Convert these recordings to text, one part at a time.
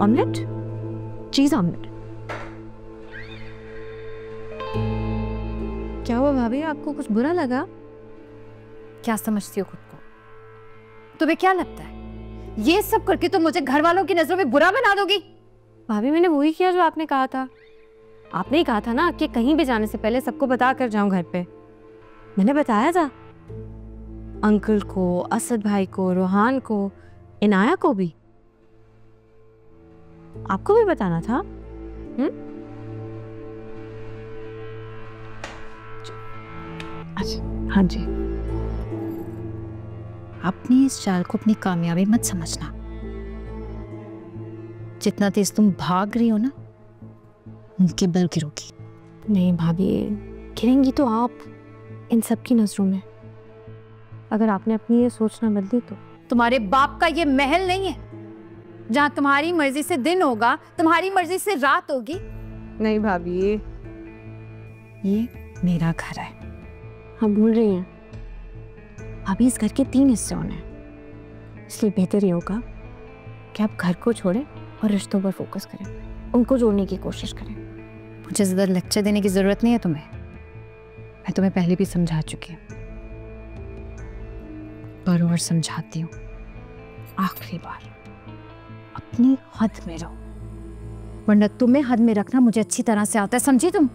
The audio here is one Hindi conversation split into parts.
ऑमलेट, चीज ऑमलेट। क्या हुआ भाभी, आपको कुछ बुरा लगा? क्या समझती हो खुद को? तुम्हें क्या लगता है ये सब करके तुम मुझे घर वालों की नजरों में बुरा बना दोगी? भाभी मैंने वही किया जो आपने कहा था। आपने ही कहा था ना कि कहीं भी जाने से पहले सबको बता कर जाऊं घर पे। मैंने बताया था अंकल को, असद भाई को, रोहान को, इनाया को भी। आपको भी बताना था। अच्छा हाँ जी। अपनी इस चाल को अपनी कामयाबी मत समझना। जितना तेज तुम भाग रही हो ना, उनके बल गिरोगी। नहीं भाभी, गिरेंगी तो आप इन सब की नजरों में। अगर आपने अपनी ये सोच ना बदली तो। तुम्हारे बाप का ये महल नहीं है जहां तुम्हारी मर्जी से दिन होगा, तुम्हारी मर्जी से रात होगी। नहीं भाभी, ये मेरा घर है। हम भूल रही हैं भाभी, इस घर के 3 हिस्से होने हैं, इसलिए बेहतर ये होगा कि आप घर को छोड़ें और रिश्तों पर फोकस करें, उनको जोड़ने की कोशिश करें। मुझे ज़्यादा लेक्चर देने की ज़रूरत नहीं है तुम्हें। मैं तुम्हें पहले भी समझा चुकी हूँ, पर और समझाती हूँ। आखिरी बार, अपनी हद में रहो, वरना तुम्हें हद में रखना मुझे अच्छी तरह से आता है, समझी तुम?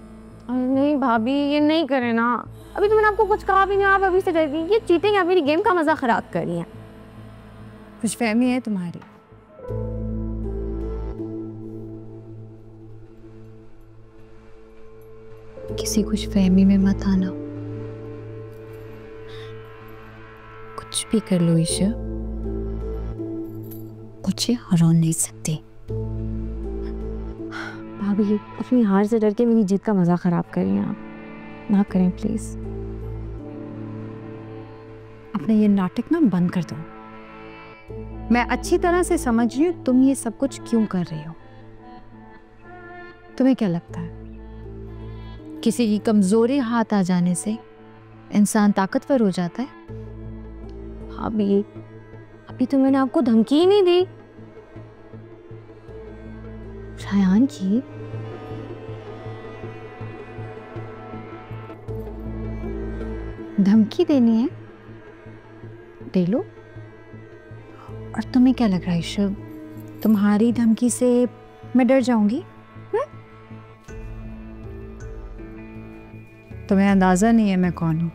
नहीं भाभी, ये नहीं करें ना। अभी तो मैंने आपको कुछ कहा भी नहीं, आप अभी से डर गई। ये चीटिंग है, मेरी गेम का मजा खराब कर रही है। खुशफहमी है तुम्हारी। किसी खुशफहमी में मत आना। कुछ भी कर लो ईशा, मुझे हरा नहीं सकती। भाभी अपनी हार से डर के मेरी जीत का मजा खराब कर रही हैं आप। ना करें प्लीज। अपने ये नाटक ना बंद कर दो। मैं अच्छी तरह से समझ रही हूँ तुम ये सब कुछ क्यों कर रही हो। तुम्हें क्या लगता है किसी की कमजोरी हाथ आ जाने से इंसान ताकतवर हो जाता है? भाभी अभी तो मैंने आपको धमकी ही नहीं दी। शायान की धमकी देनी है, दे लो। और तुम्हें क्या लग रहा है ईशा, तुम्हारी धमकी से मैं डर जाऊंगी? तुम्हें अंदाजा नहीं है मैं कौन हूं।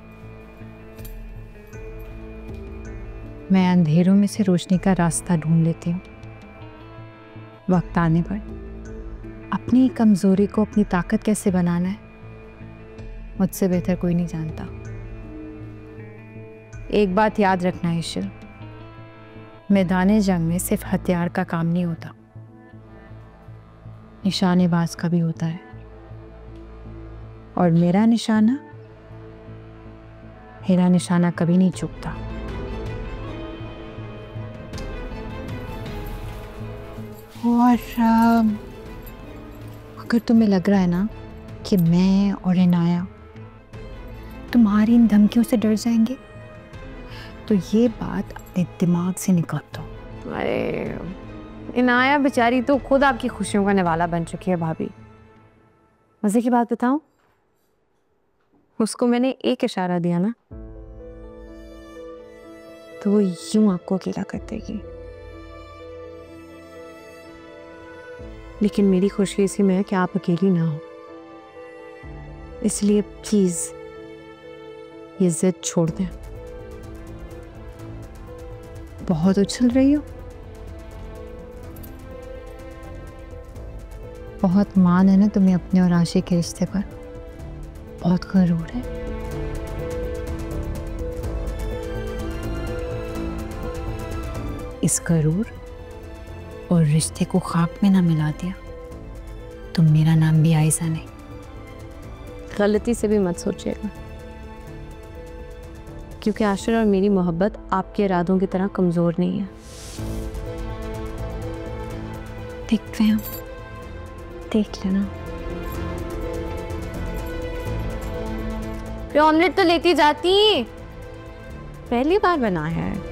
मैं अंधेरों में से रोशनी का रास्ता ढूंढ लेती हूँ। वक्त आने पर अपनी कमजोरी को अपनी ताकत कैसे बनाना है, मुझसे बेहतर कोई नहीं जानता। एक बात याद रखना ईशा, मैदाने जंग में सिर्फ हथियार का काम नहीं होता, निशानेबाज का भी होता है। और मेरा निशाना कभी नहीं चूकता। और अगर तुम्हें लग रहा है ना कि मैं और इनाया तुम्हारी इन धमकियों से डर जाएंगे, तो ये बात अपने दिमाग से निकाल दो। अरे इनाया बेचारी तो खुद आपकी खुशियों का निवाला बन चुकी है भाभी। मजे की बात बताऊं, उसको मैंने एक इशारा दिया ना तो वो यूं आपको अकेला कर देगी। लेकिन मेरी खुशी इसी में है कि आप अकेली ना हो, इसलिए प्लीज ये जिद छोड़ दें। बहुत उछल रही हो, बहुत मान है ना तुम्हें अपने और आशिक के रिश्ते पर, बहुत गरूर है। इस गरूर और रिश्ते को खाक में ना मिला दिया तो मेरा नाम भी आयशा नहीं। गलती से भी मत सोचिएगा, क्योंकि आशिर और मेरी मोहब्बत आपके इरादों की तरह कमजोर नहीं है। देखते हैं, देख लेना। ऑमलेट तो लेती जाती, पहली बार बनाया है।